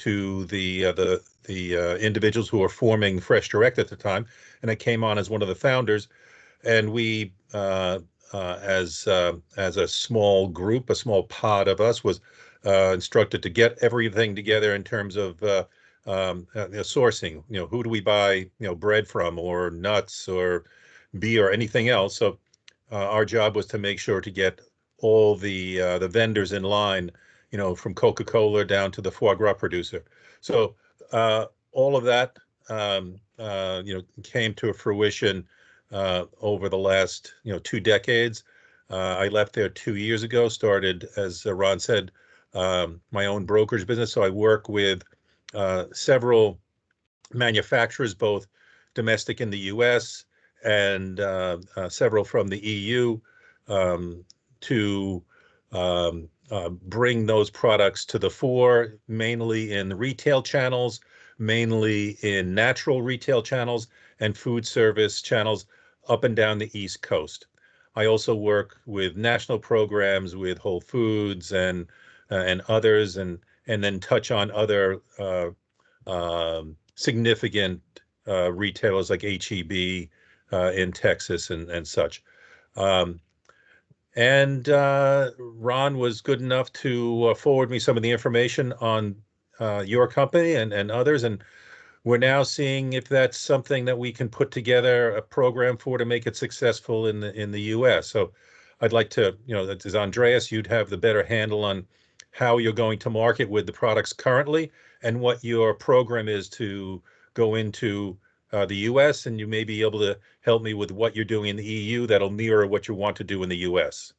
to the individuals who were forming Fresh Direct at the time, and I came on as one of the founders. And we, as a small group, a small pod of us, was instructed to get everything together in terms of sourcing. Who do we buy bread from, or nuts, or beer, or anything else? So our job was to make sure to get all the vendors in line, from Coca-Cola down to the foie gras producer. So all of that, came to fruition over the last, 2 decades. I left there 2 years ago, started, as Ron said, my own brokerage business. So I work with several manufacturers, both domestic in the U.S. and several from the EU, to bring those products to the fore, mainly in retail channels, mainly in natural retail channels and food service channels up and down the East Coast. I also work with national programs with Whole Foods and others, and then touch on other significant retailers like HEB in Texas and such. And Ron was good enough to forward me some of the information on your company and others, and we're now seeing if that's something that we can put together a program for to make it successful in the U.S. So I'd like to, as Andreas, you'd have the better handle on how you're going to market with the products currently and what your program is to go into the U.S., and you may be able to help me with what you're doing in the EU that'll mirror what you want to do in the U.S.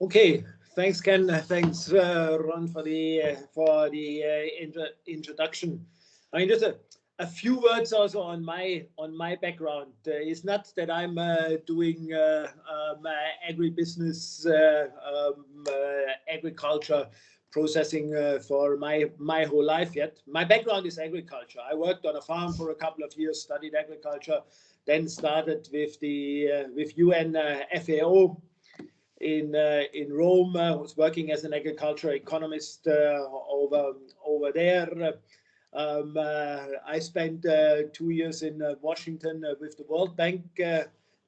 Okay, thanks, Ken. Thanks, Ron, for the introduction. I mean, just a few words also on my background. It's not that I'm doing agribusiness, agriculture processing for my whole life yet. My background is agriculture. I worked on a farm for a couple of years, studied agriculture, then started with UN FAO in Rome. Was working as an agricultural economist over there. I spent 2 years in Washington with the World Bank,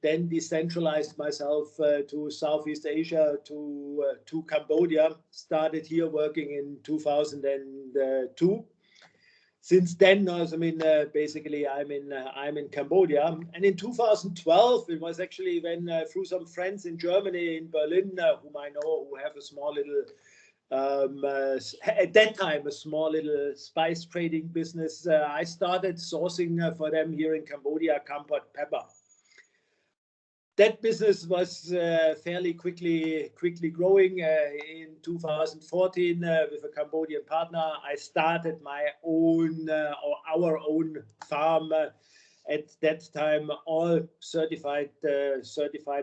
then decentralized myself to Southeast Asia, to Cambodia. Started here working in 2002. Since then, basically I'm in Cambodia. And in 2012, it was actually when through some friends in Germany, in Berlin, whom I know, who have a small little, at that time, a small little spice trading business. I started sourcing for them here in Cambodia, Kampot pepper. That business was fairly quickly growing. In 2014, with a Cambodian partner, I started my own or our own farm. At that time, all certified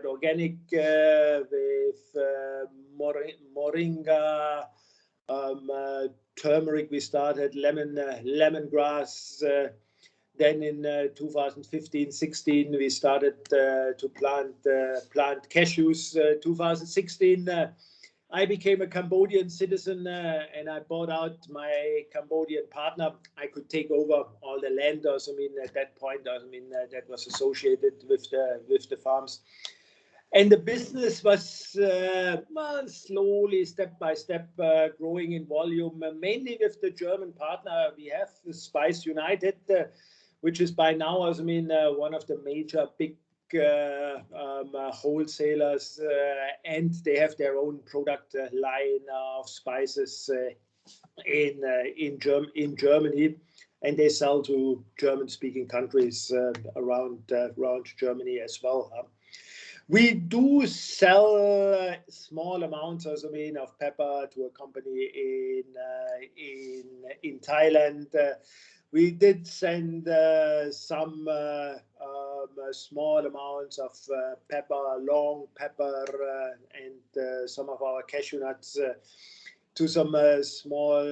organic, with moringa, turmeric. We started lemongrass. Then in 2015-16, we started to plant cashews. 2016, I became a Cambodian citizen, and I bought out my Cambodian partner. I could take over all the land. Also, at that point, that was associated with the farms. And the business was slowly, step by step, growing in volume, mainly with the German partner. We have the Spice United, which is by now, one of the major big wholesalers, and they have their own product line of spices in Germany, and they sell to German-speaking countries around Germany as well. We do sell small amounts, of pepper to a company in Thailand. We did send some small amounts of pepper, long pepper, and some of our cashew nuts to some small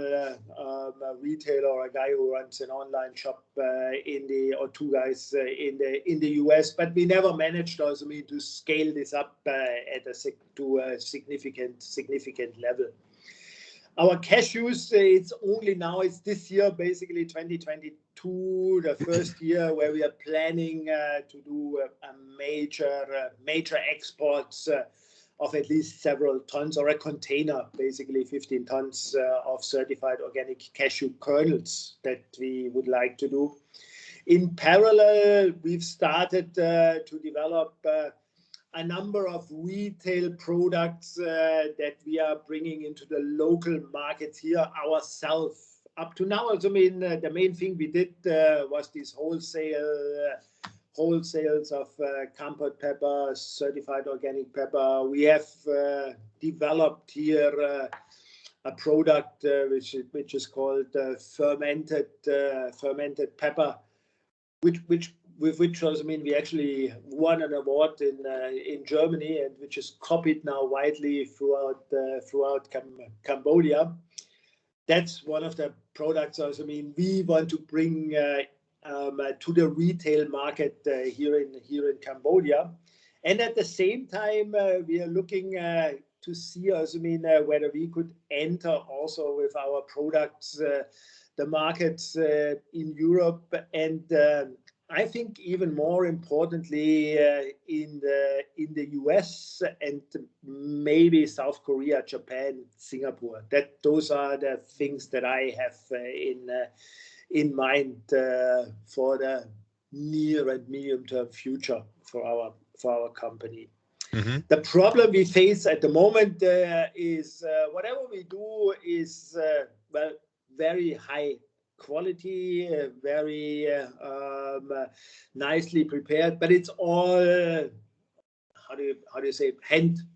retailer, or a guy who runs an online shop or two guys in the US. But we never managed also to scale this up to a significant level. Our cashews, it's only now, it's this year, basically 2022, the first year where we are planning to do a major exports of at least several tons, or a container, basically 15 tons of certified organic cashew kernels that we would like to do. In parallel, we've started to develop a number of retail products that we are bringing into the local markets here ourselves. Up to now, I mean, the main thing we did was these wholesales of compote pepper, certified organic pepper. We have developed here a product which is called fermented pepper, with which I mean we actually won an award in Germany, and which is copied now widely throughout Cambodia. That's one of the products I mean we want to bring to the retail market here in Cambodia, and at the same time we are looking to see whether we could enter also with our products the markets in Europe, and I think even more importantly in the US and maybe South Korea, Japan, Singapore. Those are the things that I have in mind for the near and medium term future for our company. Mm-hmm. The problem we face at the moment is whatever we do is very high quality, very nicely prepared, but it's all how do you say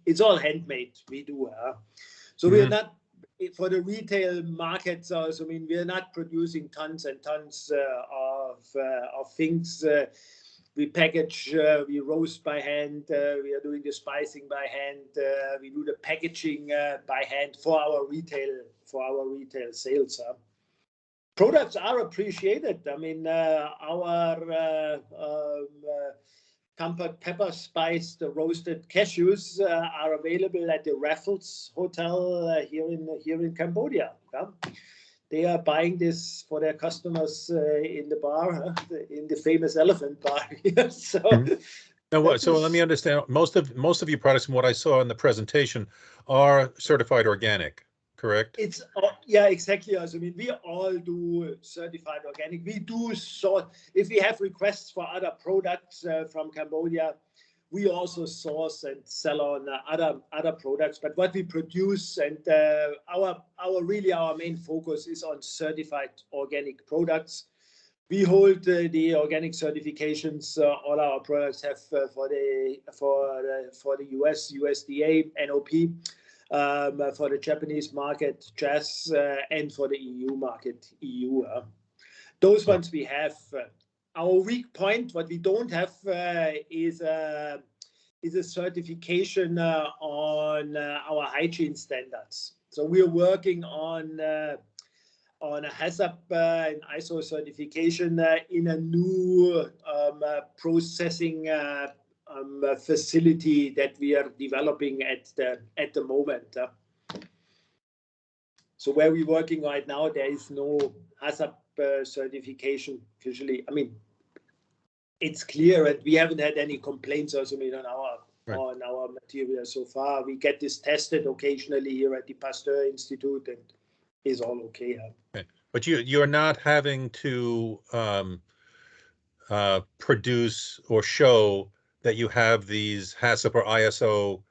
it's all handmade we do. So Mm-hmm. we are not for the retail markets. I mean, we are not producing tons and tons of things. We package, we roast by hand, we are doing the spicing by hand, we do the packaging by hand for our retail sales. Products are appreciated. I mean, our compote pepper spiced roasted cashews are available at the Raffles Hotel here in Cambodia. They are buying this for their customers in the bar, in the famous elephant bar. So, now, so let me understand. Most of your products, from what I saw in the presentation, are certified organic, correct? It's yeah, exactly. I mean, we all do certified organic. We do sort. If we have requests for other products from Cambodia, we also source and sell on other products. But what we produce and our main focus is on certified organic products. We hold the organic certifications. All our products have for the US USDA NOP, for the Japanese market JAS, and for the EU market EU. Those ones we have. Our weak point, what we don't have, is a certification on our hygiene standards. So we are working on a HACCP and ISO certification in a new processing facility that we are developing at the moment. So where we're working right now, there is no HACCP certification officially. I mean, it's clear, and we haven't had any complaints also on our material so far. We get this tested occasionally here at the Pasteur Institute, and is all okay. Okay. But you're not having to produce or show that you have these HACCP or ISO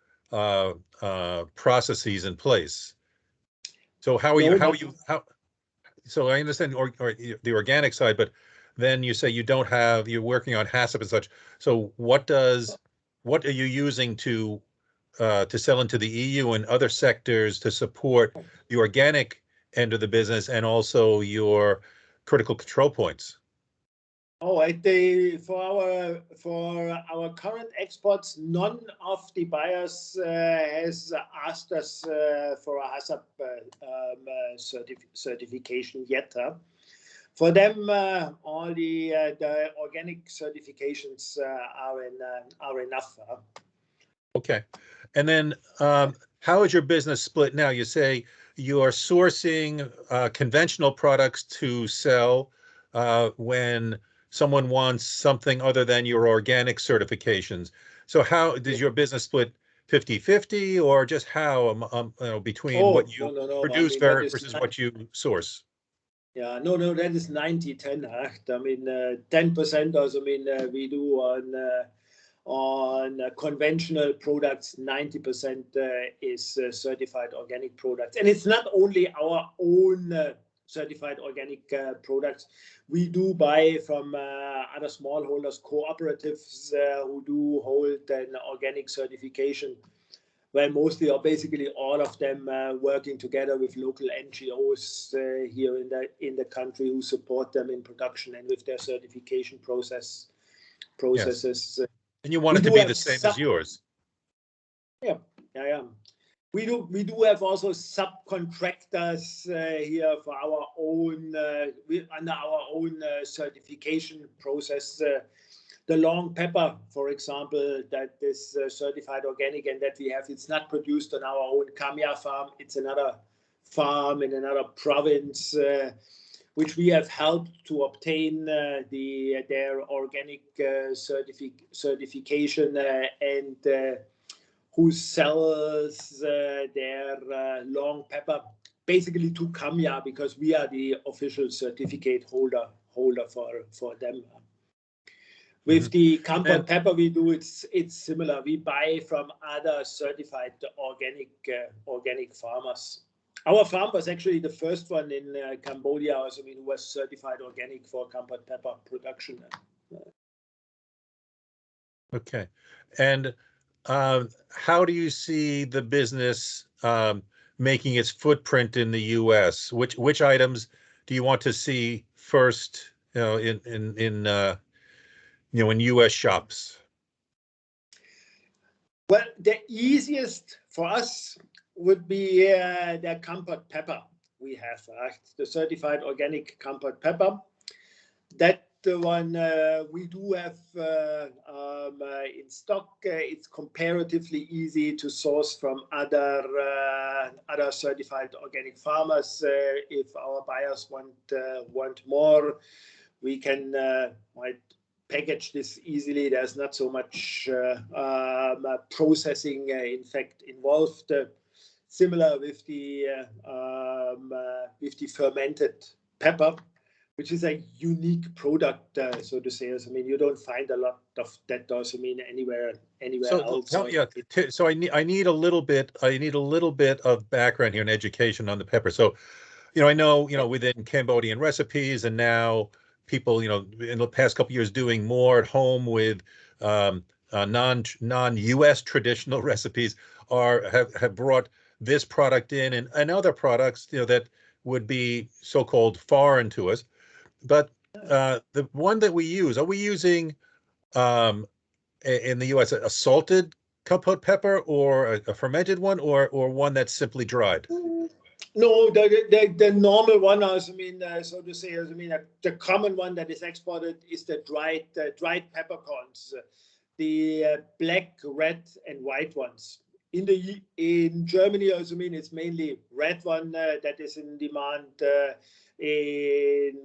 processes in place. So so I understand or the organic side, but then you say you're working on HACCP and such. So what are you using to sell into the EU and other sectors to support the organic end of the business and also your critical control points? Oh, for our current exports, none of the buyers has asked us for a HACCP certification yet. For them, all the organic certifications are enough. Okay, and then how is your business split now? You say you're sourcing conventional products to sell when someone wants something other than your organic certifications. So how does your business split 50-50, or just how between what Oh, you no, no, no. I produce mean, that is versus what you source? yeah, no, no, that is 90-10. I mean, 10% also, I mean, we do on conventional products, 90% is certified organic products. And it's not only our own certified organic products. We do buy from other smallholders, cooperatives who do hold an organic certification, where mostly or basically all of them working together with local NGOs here in the country who support them in production and with their certification processes. Yes. And you want We it to do be the have same as yours. yeah. We do have also subcontractors here for our own under our own certification process. The long pepper, for example, that is certified organic and that we have, it's not produced on our own Kamya farm. It's another farm in another province, which we have helped to obtain their organic certification and who sells their long pepper basically to Kamya, because we are the official certificate holder for them. With the Kampot pepper we do, it's similar. We buy from other certified organic farmers. Our farm was actually the first one in Cambodia, also, I mean, who was certified organic for Kampot pepper production. Okay. And how do you see the business making its footprint in the U.S.? Which items do you want to see first, in U.S. shops? Well, the easiest for us would be the Kampot pepper we have, the certified organic Kampot pepper. That the one we do have in stock. It's comparatively easy to source from other certified organic farmers. If our buyers want more, we can package this easily. There's not so much processing, in fact, involved. Similar with the fermented pepper, which is a unique product, so to say. I mean, you don't find a lot of that. Also, I mean, anywhere else. So I need a little bit. Of background here and education on the pepper. So, I know, within Cambodian recipes, and now people, in the past couple of years doing more at home with non-US traditional recipes have brought this product in and other products, that would be so-called foreign to us. But the one that we use, are we using in the US a salted Kampot pepper, or a fermented one, or one that's simply dried? No, the normal one, I mean, so to say, I mean, the common one that is exported is the dried peppercorns, the black, red, and white ones. In Germany, also, I mean, it's mainly red one that is in demand. In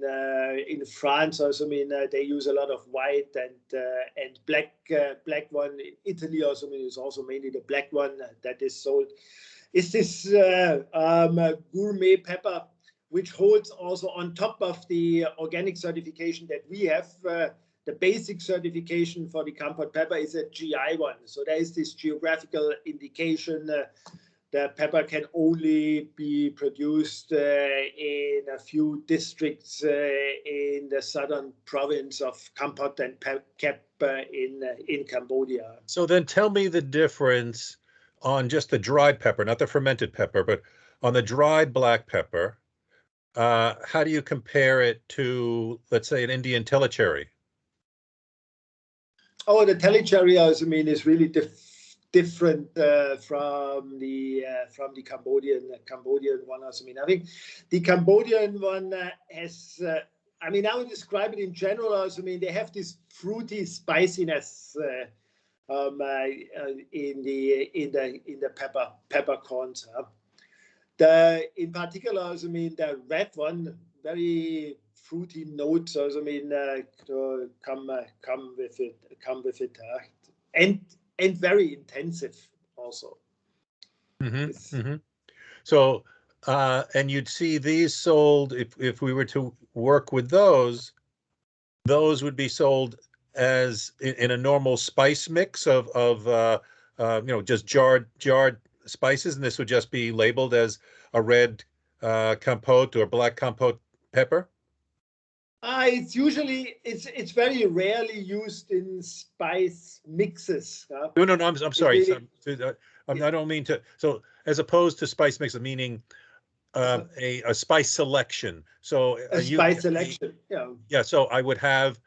France, also, I mean, they use a lot of white and black one. In Italy, also, I mean, it's also mainly the black one that is sold. Is this gourmet pepper, which holds also on top of the organic certification that we have. The basic certification for the Kampot pepper is a GI one. So there is this geographical indication. The pepper can only be produced in a few districts in the southern province of Kampot and Kep in Cambodia. So then tell me the difference on just the dried pepper, not the fermented pepper, but on the dried black pepper. How do you compare it to, let's say, an Indian telecherry? Oh, the telecherry, I mean, is really different from the Cambodian one. I mean, I think the Cambodian one has. I mean, I would describe it in general. I mean, they have this fruity spiciness in the peppercorns. In particular, also, I mean, the red one, very fruity notes, also, I mean, to come with it, and very intensive also. So, and you'd see these sold if we were to work with those would be sold as in a normal spice mix of just jarred spices, and this would just be labeled as a red compote or black compote pepper. It's usually it's very rarely used in spice mixes. No, I'm sorry. Really, I don't mean to. So as opposed to spice mixes, meaning a spice selection. So a spice selection. Yeah. So I would have,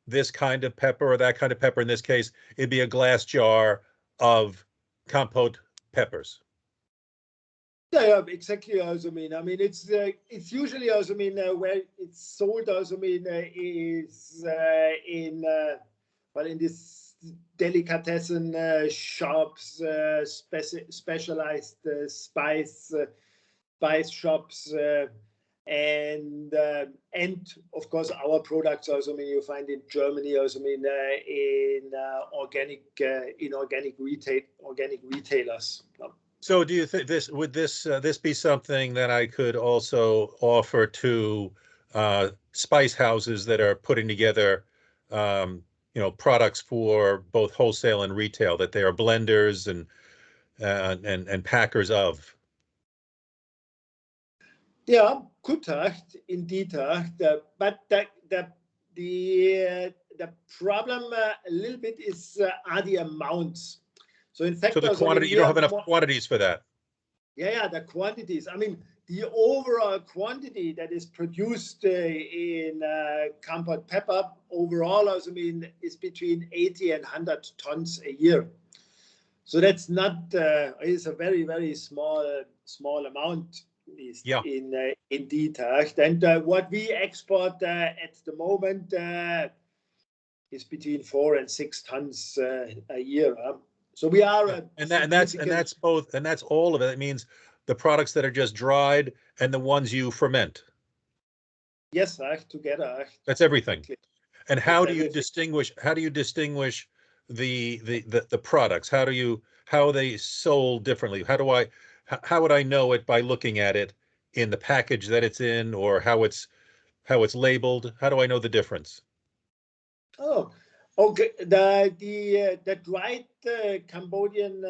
this kind of pepper or that kind of pepper. In this case, it'd be a glass jar of compote peppers. Yeah, exactly. Also, I mean, it's usually also, where it's sold. Also, is in in this delicatessen shops, specialized spice shops, and of course our products also, you find in Germany also, in organic retailers. So do you think would this be something that I could also offer to spice houses that are putting together products for both wholesale and retail, that they are blenders and packers of? Yeah, could indeed. But the problem a little bit is are the amounts. So in fact, So the also, quantity, you don't have enough quantities for that. Yeah, the quantities. I mean, the overall quantity that is produced in compote pepper overall, also, is between 80 and 100 tons a year. So that's not. It's a very, very small amount. Yeah. In detail. And what we export at the moment is between 4 and 6 tons a year. So we are and that's both, and that's all of it. It means the products that are just dried and the ones you ferment. Yes, together. That's everything. Exactly. And how do you distinguish? How do you distinguish the products? How are they sold differently? How would I know it by looking at it in the package that it's in, or how it's labeled? How do I know the difference? Oh, okay. The dried Cambodian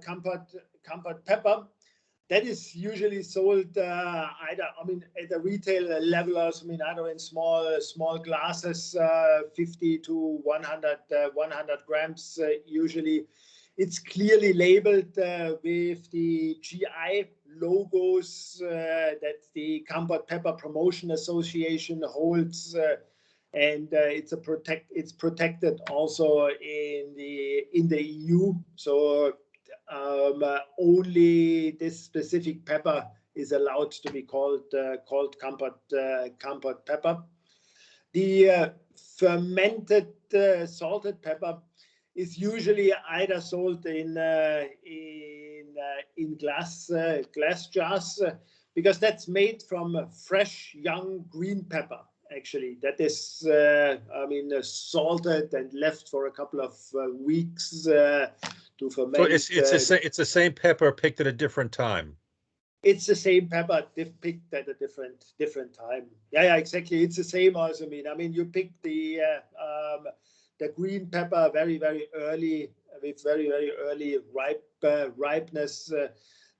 compote pepper, that is usually sold either, at the retail level, either in small glasses, 50 to 100 grams usually. It's clearly labeled with the GI logos that the Compote Pepper Promotion Association holds, and it's protected also in the EU. So only this specific pepper is allowed to be called compote pepper. The fermented salted pepper is usually either sold in glass jars, because that's made from fresh young green pepper. Actually, that is salted and left for a couple of weeks to ferment. So it's the same pepper picked at a different time. It's the same pepper picked at a different time. Yeah, exactly. It's the same also. You pick the green pepper very, very early, with very, very early ripeness.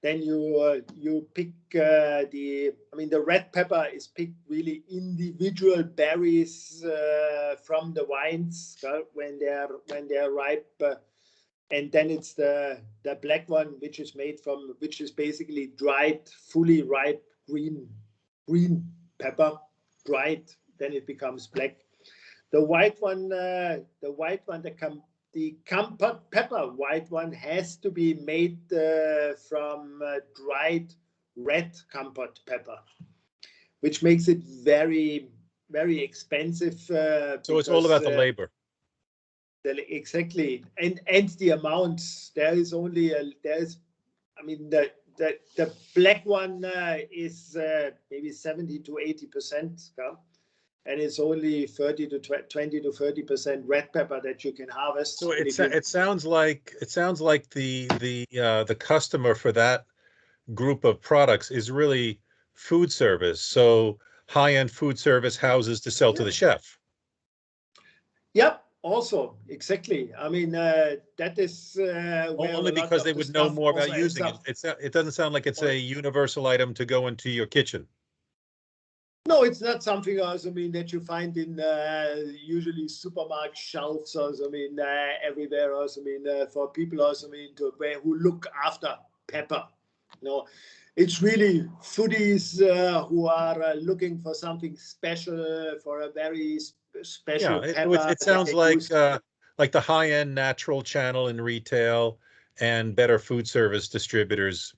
Then you pick the red pepper is picked really individual berries from the vines when they're ripe. And then it's the black one, which is basically dried, fully ripe green pepper, dried. Then it becomes black. The white one, the compote pepper white one has to be made from dried red compote pepper, which makes it very, very expensive. So it's all about the labor. Exactly, and the amounts. The the black one is maybe 70 to 80%, and it's only 20 to 30% red pepper that you can harvest. So it sounds like the customer for that group of products is really food service. So high-end food service houses to sell to the chef. Yep. Also, exactly. I mean, that is where only because they would know more about using it. It doesn't sound like it's a universal item to go into your kitchen. No, it's not something also, I mean, that you find in usually supermarket shelves also, I mean, everywhere also, I mean, for people also, I mean, who look after pepper. You know, it's really foodies who are looking for something special, for a very special pepper. It sounds like the high-end natural channel in retail and better food service distributors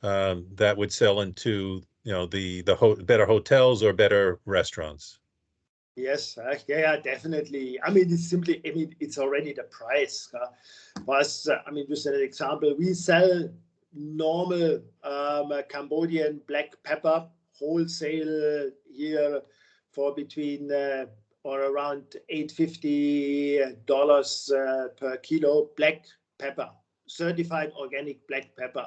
that would sell into, you know, the better hotels or better restaurants. Yes, yeah, definitely. I mean, it's simply, I mean, it's already the price. But I mean, just an example, we sell normal Cambodian black pepper wholesale here for between or around $850 per kilo black pepper, certified organic black pepper.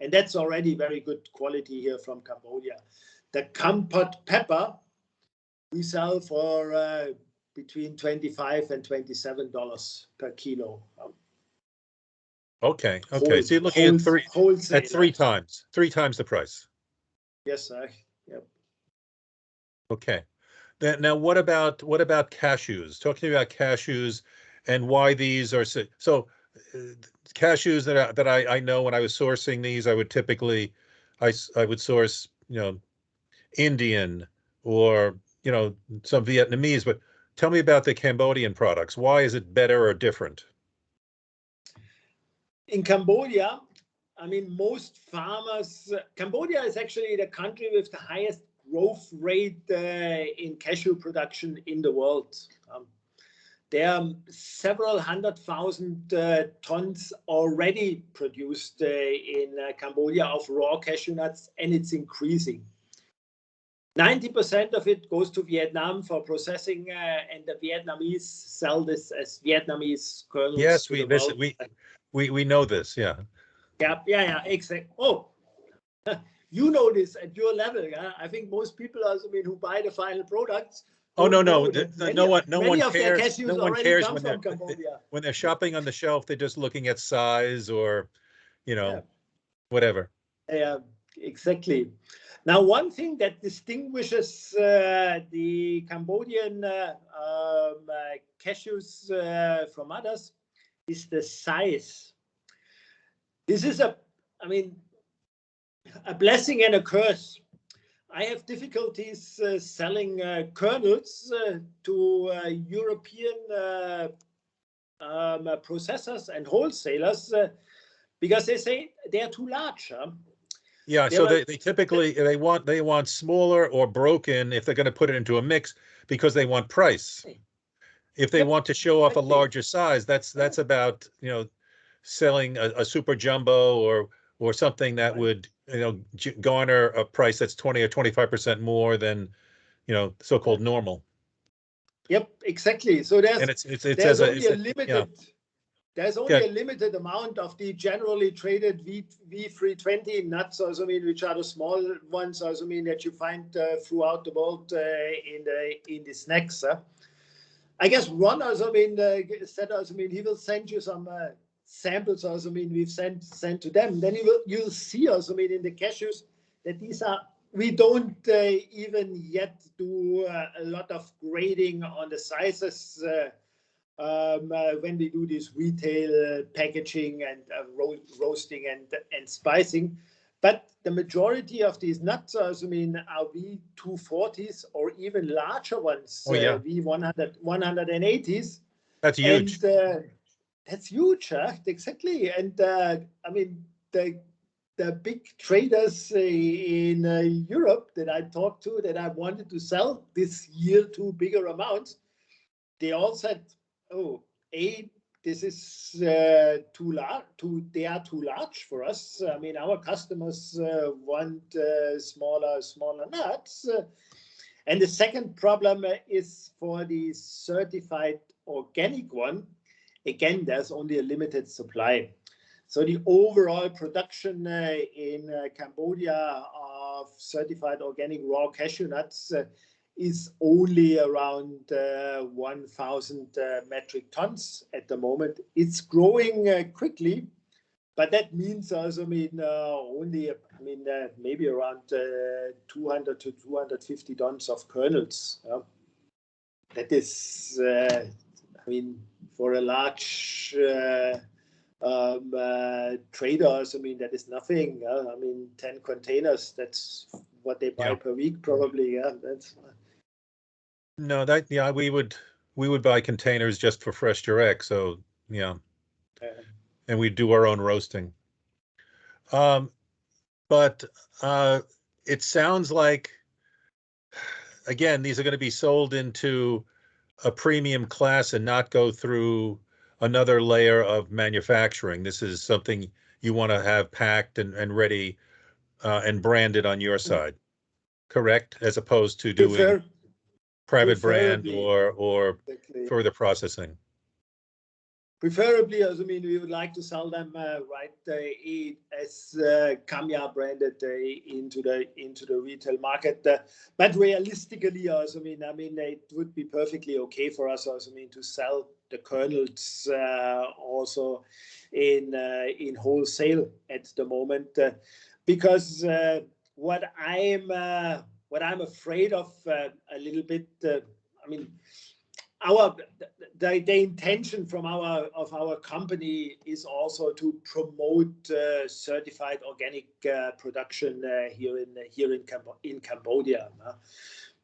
And that's already very good quality here from Cambodia. The Kampot pepper we sell for between $25 and $27 per kilo. Okay. So you're looking at three times the price. Yes, sir. Yep. Okay. Now, what about cashews? Talk to me about cashews and why these are so. Cashews that I know when I was sourcing these, I would typically I would source, you know, Indian or, you know, some Vietnamese. But tell me about the Cambodian products. Why is it better or different? In Cambodia, I mean, most farmers, Cambodia is actually the country with the highest growth rate in cashew production in the world. There are several 100,000 tons already produced in Cambodia of raw cashew nuts, and it's increasing. 90% of it goes to Vietnam for processing, and the Vietnamese sell this as Vietnamese kernels. Yes, we know this. Yeah. Yeah, exactly. Oh, you know this at your level. Yeah? I think most people, also, I mean, who buy the final products. Oh, no. No one cares. No one cares when they're shopping on the shelf. They're just looking at size or, you know, whatever. Yeah, exactly. Now, one thing that distinguishes the Cambodian cashews from others is the size. This is a blessing and a curse. I have difficulties selling kernels to European processors and wholesalers because they say they are too large. Yeah, so they typically they want smaller or broken if they're going to put it into a mix because they want price. If they want to show off a larger size, that's about, you know, selling a super jumbo or something that would, you know, garner a price that's 20 or 25% more than, you know, so-called normal. Yep, exactly. So there's only a limited amount of the generally traded V320 nuts, also, I mean, which are the small ones, also, I mean, that you find throughout the world in the snacks. I guess Ron, also, I mean, said, also, I mean, he will send you some samples, also, I mean, we've sent to them. Then you'll see, also, I mean, in the cashews that we don't even yet do a lot of grading on the sizes when we do this retail packaging and roasting and spicing. But the majority of these nuts, I mean, are V240s or even larger ones, V100, 180s. That's huge. And that's huge, exactly. And I mean, the big traders in Europe that I talked to, that I wanted to sell this year to bigger amounts, they all said, oh, this is too large. They are too large for us. I mean, our customers want smaller nuts. And the second problem is for the certified organic one. Again, there's only a limited supply. So the overall production in Cambodia of certified organic raw cashew nuts is only around 1,000 metric tons at the moment. It's growing quickly, but that means also, maybe around 200 to 250 tons of kernels. That is, for a large traders, that is nothing. 10 containers, that's what they buy per week, probably. That's no, that we would buy containers just for fresh direct. So and we do our own roasting. But it sounds like, again, these are going to be sold into a premium class and not go through another layer of manufacturing. This is something you want to have packed and ready and branded on your side, correct? As opposed to doing private brand or exactly. further processing. Preferably, we would like to sell them as Kamya branded into the retail market. But realistically, it would be perfectly okay for us to sell the kernels also in wholesale at the moment, because what I'm afraid of a little bit. The intention from our company is also to promote certified organic production here in Cambodia,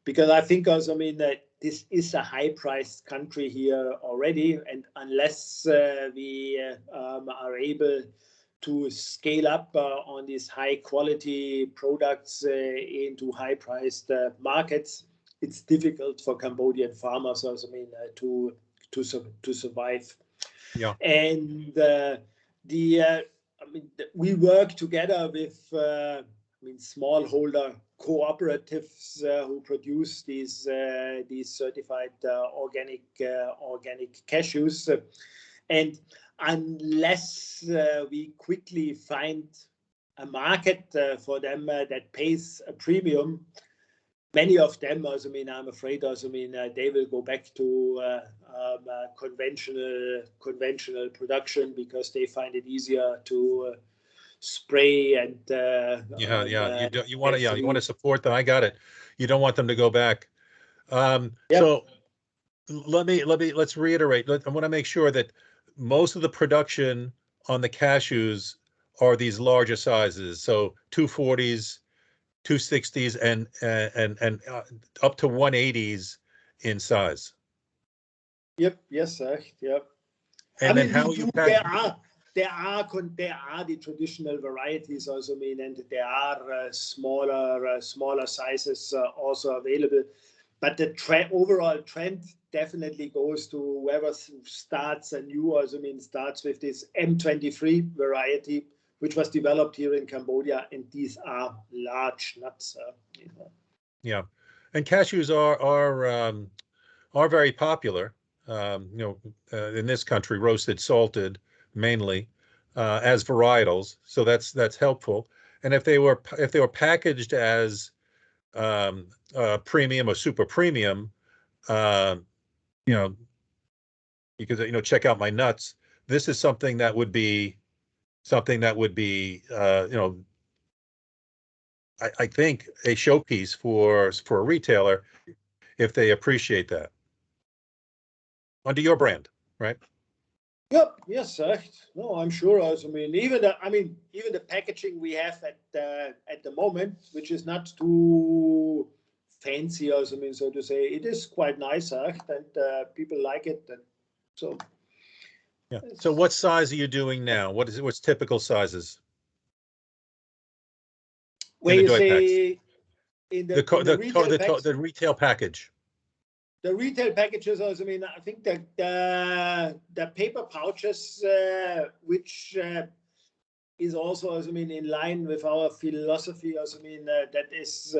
because I think also that this is a high-priced country here already, and unless we are able to scale up on these high-quality products into high-priced markets, it's difficult for Cambodian farmers, to survive. Yeah. And we work together with smallholder cooperatives who produce these certified organic cashews, and unless we quickly find a market for them that pays a premium, many of them, I'm afraid, they will go back to conventional production, because they find it easier to spray and you want to support them. I got it. You don't want them to go back. So let's reiterate. I want to make sure that most of the production on the cashews are these larger sizes, so 240s, 260s, and up to 180s in size. Yep. Yes, sir. Yep. And then how you pack? There are the traditional varieties also, and there are smaller sizes also available. But the overall trend definitely goes to whoever starts anew, starts with this M23 variety, which was developed here in Cambodia, and these are large nuts. Yeah, and cashews are very popular. In this country, roasted, salted, mainly as varietals. So that's helpful. And if they were packaged as premium or super premium, because check out my nuts. This is something that would be I think a showpiece for a retailer if they appreciate that under your brand, right? Yep. Yes, sir. No, I'm sure. Even the packaging we have at the moment, which is not too fancy, so to say, it is quite nice, and people like it. And so. Yeah. So what size are you doing now? What's typical sizes? Where you say in the retail packs? The retail package. the retail packages also, I mean, I think that the paper pouches, which is also, I mean, in line with our philosophy, also, I mean, that is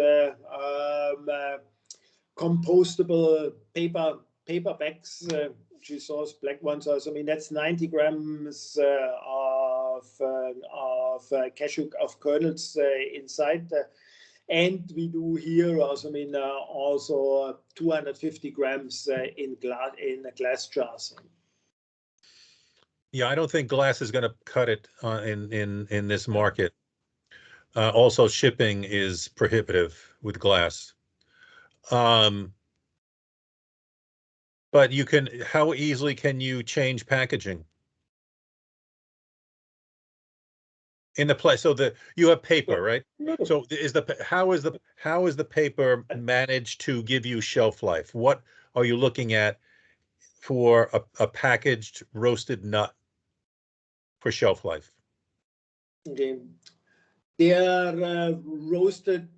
compostable paper bags, which is those black ones. Also, I mean, that's 90 grams of cashew of kernels inside. And we do here also, I mean, also 250 grams in glass jars. Yeah, I don't think glass is going to cut it in this market. Also, shipping is prohibitive with glass. But you can, how easily can you change packaging? In the place, so you have paper, right? So how is the paper managed to give you shelf life? What are you looking at for a packaged roasted nut for shelf life? Okay. They are roasted,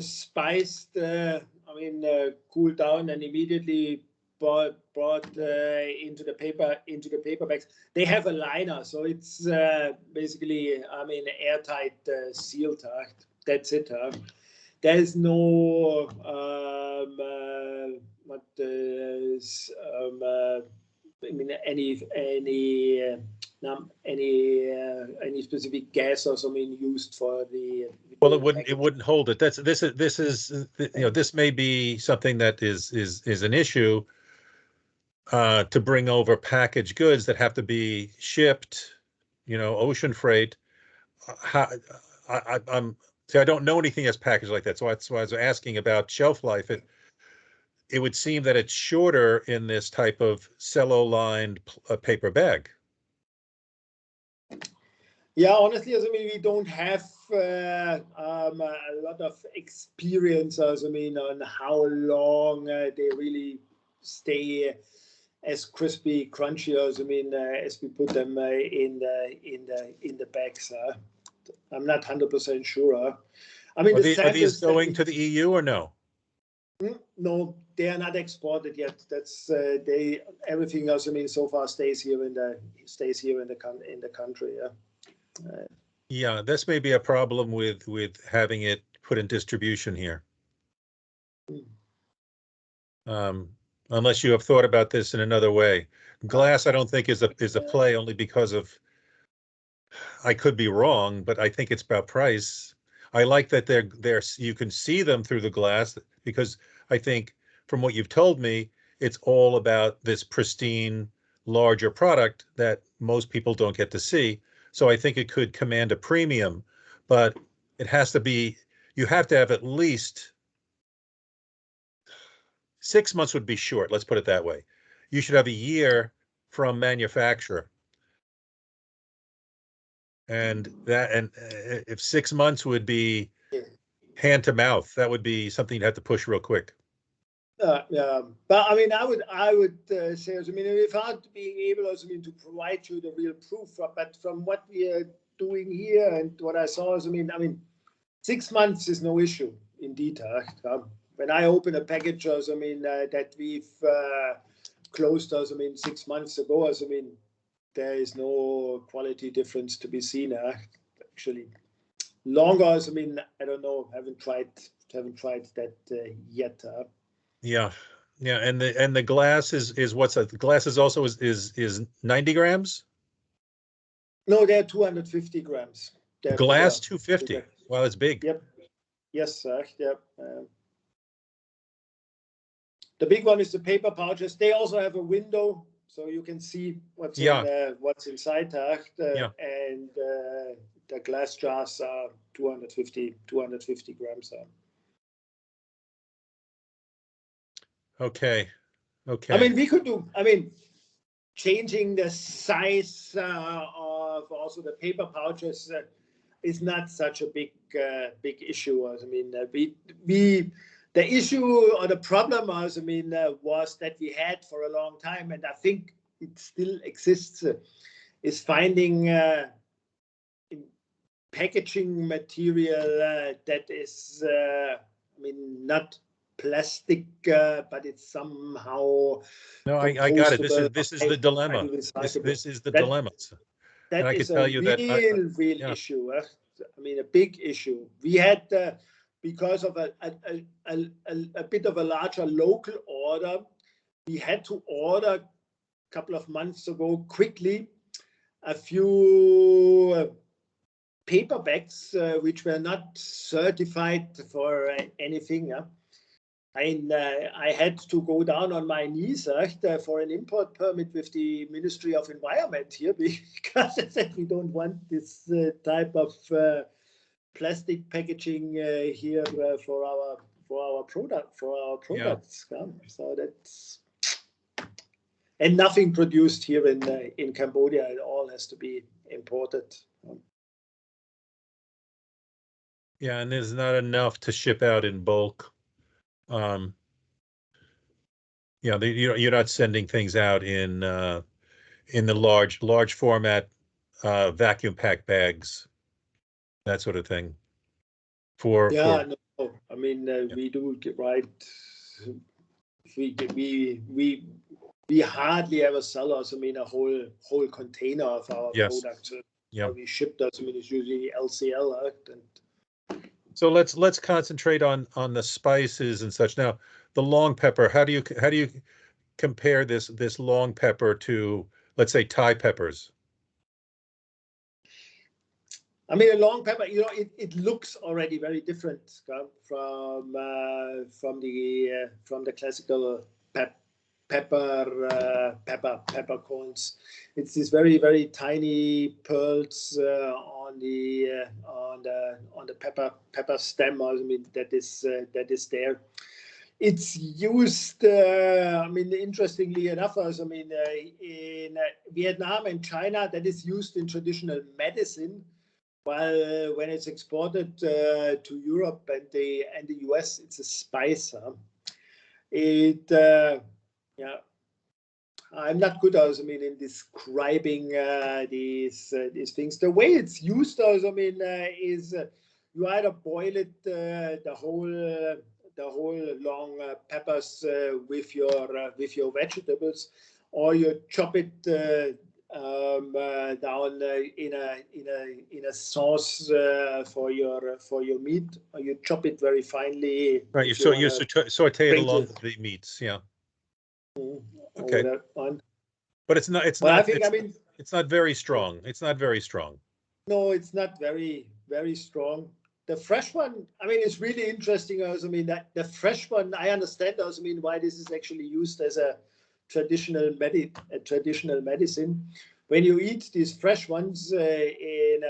spiced, I mean, cooled down and immediately brought into the paper bags. They have a liner, so it's basically, I mean, airtight, sealed. That's it. There is no I mean, any specific gas or something used for the. Well, it wouldn't hold it. This is this may be something that is an issue to bring over packaged goods that have to be shipped, ocean freight. See, I don't know anything that's packaged like that, so that's why I was asking about shelf life. It would seem that it's shorter in this type of cello-lined paper bag. Yeah, honestly, I mean, we don't have a lot of experience, I mean, on how long they really stay as crispy, crunchy, I mean, as we put them in the bags. I'm not 100% sure. I mean, are these going to the EU or no? No, they are not exported yet. That's everything else. I mean, so far stays here in the country. Yeah. Yeah, this may be a problem with having it put in distribution here. Unless you have thought about this in another way. Glass, I don't think is a play, only because of, I could be wrong, but I think it's about price. I like that they're you can see them through the glass, because I think from what you've told me, it's all about this pristine, larger product that most people don't get to see. So I think it could command a premium, but it has to be, you have to have at least 6 months would be short. Let's put it that way. You should have a year from manufacturer. And if 6 months would be hand to mouth, that would be something you'd have to push real quick. Yeah, but I mean, I would say, I mean, without being able, I mean, to provide you the real proof, but from what we are doing here and what I saw, I mean, 6 months is no issue, indeed. When I open a package, I mean, that we've closed, I mean, 6 months ago, I mean, there is no quality difference to be seen. Actually, longer, I mean, I don't know, haven't tried that yet. Yeah, and the glass is what's that? The glass is also is 90 grams. No, they're 250 grams. They're Glass bigger. 250. Wow, it's big. Yep. Yes, sir. Yep. The big one is the paper pouches. They also have a window, so you can see what's what's inside. And the glass jars are 250 grams. Okay. I mean, we could do. I mean, changing the size of also the paper pouches is not such a big issue. I mean, the issue or the problem was, I mean, was that we had for a long time, and I think it still exists, is finding packaging material that is, I mean, not plastic, but it's somehow No, I got it. compostable, This is the dilemma. recyclable. This is the That dilemma. And that I is could a tell you that real yeah, issue. I mean, a big issue. We had because of a bit of a larger local order, we had to order a couple of months ago quickly a few paper bags which were not certified for anything. I had to go down on my knees for an import permit with the Ministry of Environment here because I said we don't want this type of plastic packaging here for our products. Yeah. So that's, and nothing produced here in Cambodia. It all has to be imported. yeah, and there's not enough to ship out in bulk. Yeah, you're not sending things out in the large format vacuum pack bags, that sort of thing. Yeah, no, I mean yeah. we do get right. We hardly ever sell us. I mean a whole container of our Yes. products. Yeah. We ship us. I mean it's usually LCL. So let's concentrate on the spices and such. Now, the long pepper. How do you compare this long pepper to, let's say, Thai peppers? I mean, a long pepper, you know, it looks already very different from the classical peppercorns. It's these very tiny pearls on the pepper stem. I mean, that is there. It's used, I mean, interestingly enough, I mean, in Vietnam and China, that is used in traditional medicine. While when it's exported to Europe and the US, it's a spice. Yeah, I'm not good, I mean, in describing these things. The way it's used, I mean, is you either boil it the whole long peppers with your vegetables, or you chop it down in a sauce for your meat, or you chop it very finely. Right. You saute it along with the meats. Yeah. Okay. But it's not. But I think, I mean, it's not very strong. It's not very strong. No, it's not very strong. The fresh one, I mean, it's really interesting. I mean, that the fresh one, I understand. I mean, why this is actually used as a traditional medicine. When you eat these fresh ones in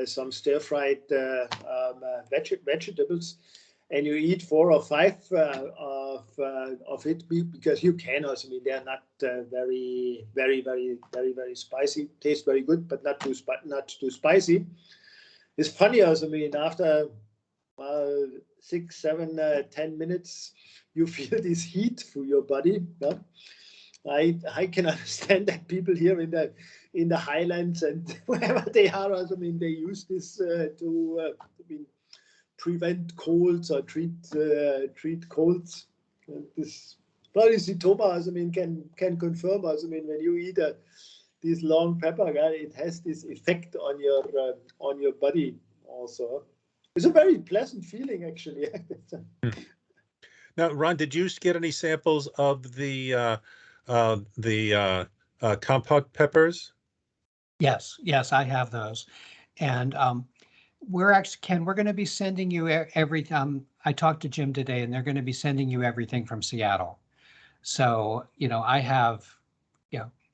some stir-fried vegetables, and you eat 4 or 5 of it, because you can also, I mean, they're not very spicy. Taste very good, but not too spicy. It's funny also, I mean, after 6, 7, 10 minutes, you feel this heat through your body. Yeah? I can understand that people here in the highlands and wherever they are, also, I mean, they use this to prevent colds or treat colds. This probably Thomas, I mean, can confirm us. I mean, when you eat this long pepper, it has this effect on your body also. It's a very pleasant feeling, actually. Now, Ron, did you get any samples of the compote peppers? Yes, I have those, and we're actually, Ken, we're going to be sending you everything. I talked to Jim today, and they're going to be sending you everything from Seattle. So, you know, I have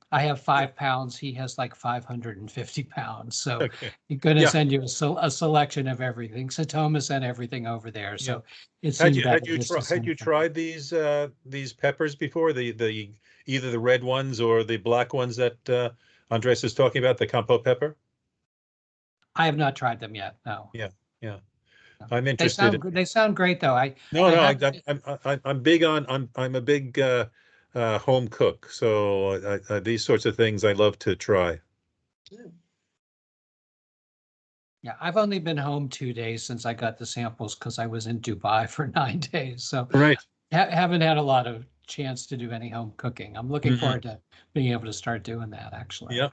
5 pounds. He has like 550 pounds. So Okay. you're going to send you a selection of everything. So Thomas sent everything over there. So it seemed better had you tried these peppers before? The either the red ones or the black ones that Andres is talking about, the compote pepper? I have not tried them yet. No. Yeah. They I'm interested. They sound great though. I'm big on. I'm a big home cook, so these sorts of things I love to try. Yeah, I've only been home 2 days since I got the samples because I was in Dubai for 9 days. So Right. haven't had a lot of chance to do any home cooking. I'm looking Mhm. forward to being able to start doing that actually. Yeah.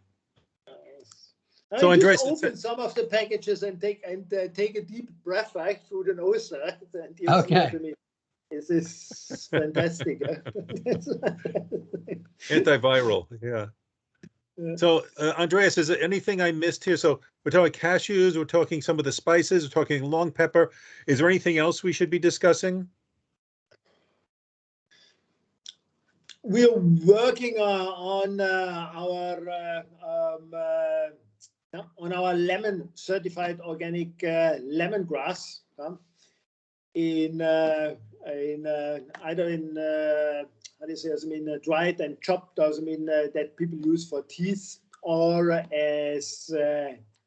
Nice. So Just Andreas, open some of the packages and take a deep breath right through the nose, right? And you see what Okay. I mean. This is fantastic. antiviral. Yeah. Yeah. So Andreas, is there anything I missed here? So we're talking cashews, we're talking some of the spices, we're talking long pepper. Is there anything else we should be discussing? We're working on our lemon certified organic lemongrass, in either in how do you say? I mean, dried and chopped. I mean that people use for teas or as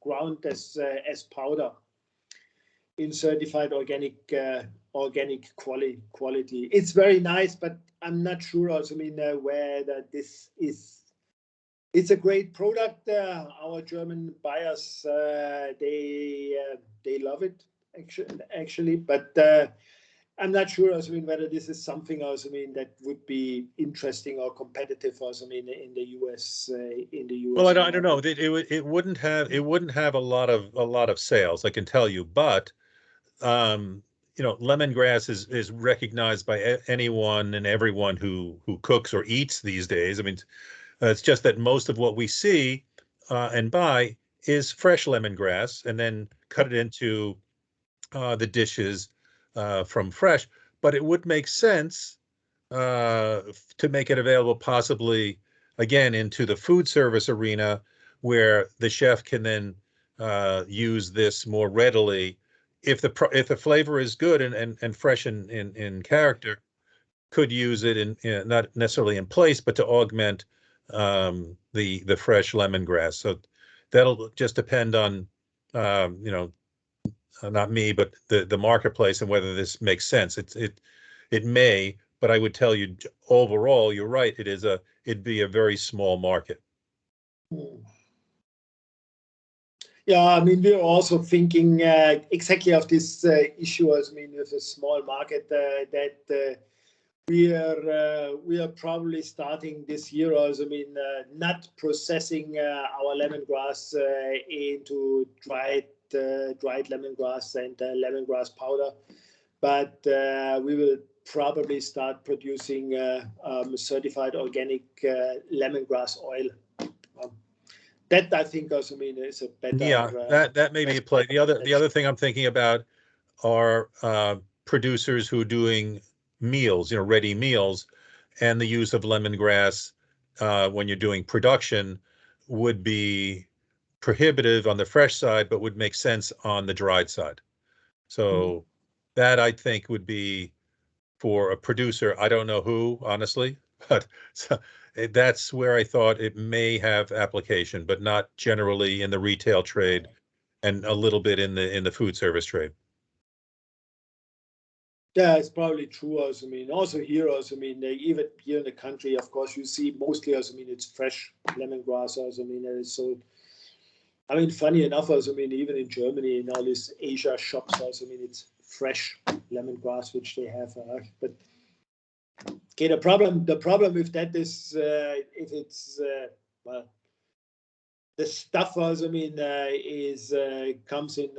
ground as powder in certified organic quality. It's very nice, but I'm not sure. Also, I mean, whether this is. It's a great product. Our German buyers they love it actually, but I'm not sure. Also, I mean, whether this is something else. I mean, that would be interesting or competitive. Also, I mean, in the US. Well, I don't know. It wouldn't have a lot of sales, I can tell you, but lemongrass is recognized by anyone and everyone who cooks or eats these days. I mean, it's just that most of what we see and buy is fresh lemongrass, and then cut it into the dishes from fresh. But it would make sense to make it available possibly again into the food service arena where the chef can then use this more readily if the flavor is good and fresh in character, could use it in not necessarily in place, but to augment the fresh lemongrass. So that'll just depend on not me, but the marketplace and whether this makes sense. It may, but I would tell you overall, you're right. It'd be a very small market. Yeah, I mean, we're also thinking exactly of this issue. I mean, with a small market that we are probably starting this year. Also, I mean, not processing our lemongrass into dried lemongrass and lemongrass powder, but we will probably start producing certified organic lemongrass oil. That I think also mean is a better. Yeah, that may be a play. The other thing I'm thinking about are producers who are doing meals, ready meals, and the use of lemongrass when you're doing production would be prohibitive on the fresh side, but would make sense on the dried side. So that I think would be for a producer. I don't know who, honestly, but that's where I thought it may have application, but not generally in the retail trade and a little bit in the food service trade. Yeah, it's probably true. Also, I mean, also here, also, I mean, even here in the country, of course, you see mostly, also, I mean, it's fresh lemongrass. Also, I mean, it's so. I mean, funny enough, also, I mean, even in Germany, in all these Asia shops, also, I mean, it's fresh lemongrass which they have. But okay, the problem with that is if it's well, the stuff also, I mean, is comes in.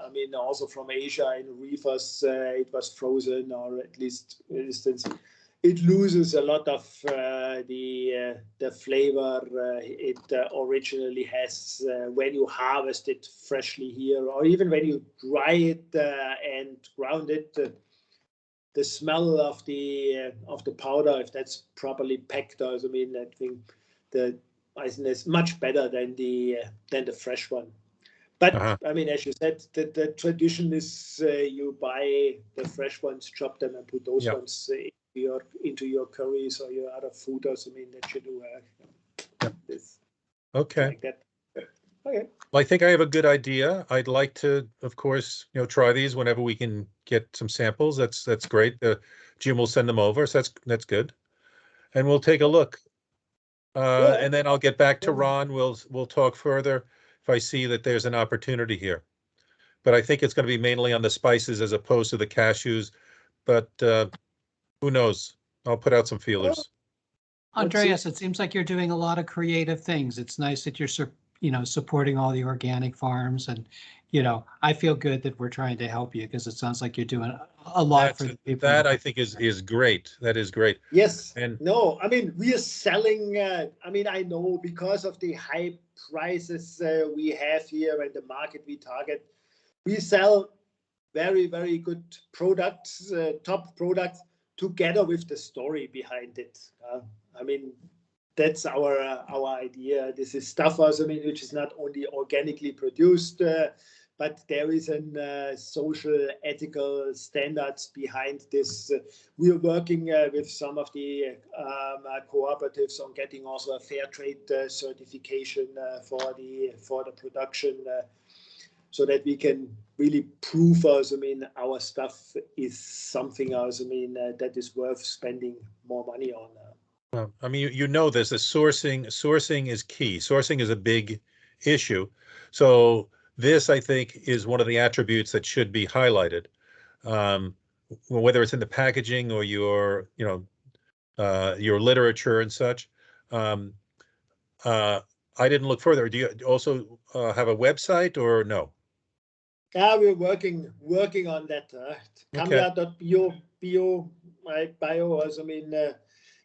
I mean, also from Asia in reefers. It was frozen, or at least, for instance, it loses a lot of the flavor it originally has when you harvest it freshly here, or even when you dry it and ground it. The smell of the powder, if that's properly packed, also, I mean, I think the I think it's much better than the fresh one. But I mean, as you said, the tradition is you buy the fresh ones, chop them, and put those Yeah. ones into your curries or your other food. Also, I mean, that you do this Okay. like that. Okay. Well, I think I have a good idea. I'd like to, of course, try these whenever we can get some samples. That's great. Jim will send them over, so that's good. And we'll take a look. Yeah. And then I'll get back to Ron. We'll talk further if I see that there's an opportunity here. but I think it's going to be mainly on the spices as opposed to the cashews. But who knows? I'll put out some feelers. Andreas, it seems like you're doing a lot of creative things. It's nice that you're, supporting all the organic farms, and, I feel good that we're trying to help you because it sounds like you're doing a lot for the people. That I think is great. That is great. Yes. And no, I mean, we are selling, I know because of the high prices we have here and the market we target, we sell very, very good products, top products, together with the story behind it. That's our idea. This is stuff also, which is not only organically produced, but there is a social, ethical standards behind this. We are working with some of the cooperatives on getting also a fair trade certification for the production, so that we can really prove us. Our stuff is something else. That is worth spending more money on. Well, you know this. The sourcing is key. Sourcing is a big issue. So this, I think, is one of the attributes that should be highlighted. Whether it's in the packaging or your literature and such. I didn't look further. Do you also have a website or no? Yeah, we're working on that. Okay. Kamya.bio, my bio also,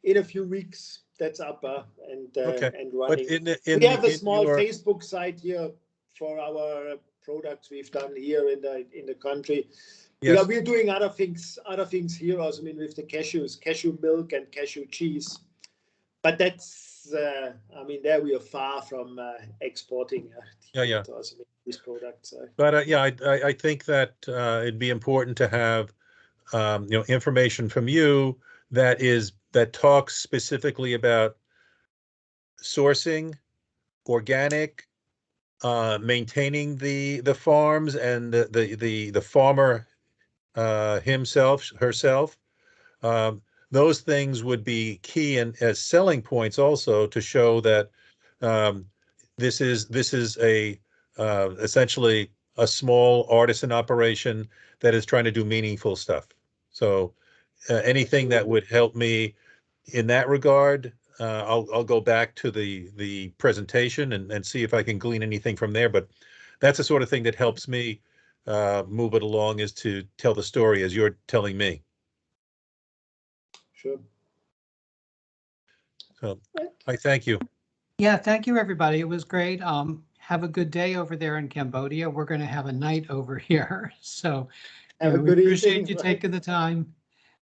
in a few weeks that's up and running. But we have a small Facebook site here for our products we've done here in the country. Yes. Yeah, we're doing other things here also, with the cashews, cashew milk and cashew cheese. But that's, there we are far from exporting also these products. But I think that it'd be important to have information from you that talks specifically about sourcing, organic, maintaining the farms and the farmer himself, herself. Those things would be key and as selling points also to show that this is a essentially a small artisan operation that is trying to do meaningful stuff. So anything that would help me in that regard, I'll go back to the presentation and see if I can glean anything from there. But that's the sort of thing that helps me move it along, is to tell the story as you're telling me. Sure. So I thank you. Yeah, thank you, everybody. It was great. Have a good day over there in Cambodia. We're going to have a night over here. So we appreciate you taking the time.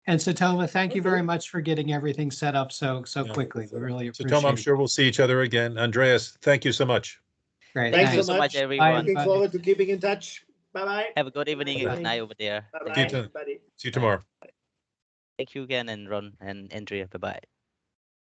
And Satoma, thank you very much for getting everything set up so quickly. We really appreciate it. Satoma, I'm sure we'll see each other again. Andreas, thank you so much. Great. Thank you so much, everyone. Looking forward to keeping in touch. Bye-bye. Have a good evening and good night over there. Bye-bye, everybody. See you tomorrow. Thank you again, and Ron and Andrea. Bye-bye.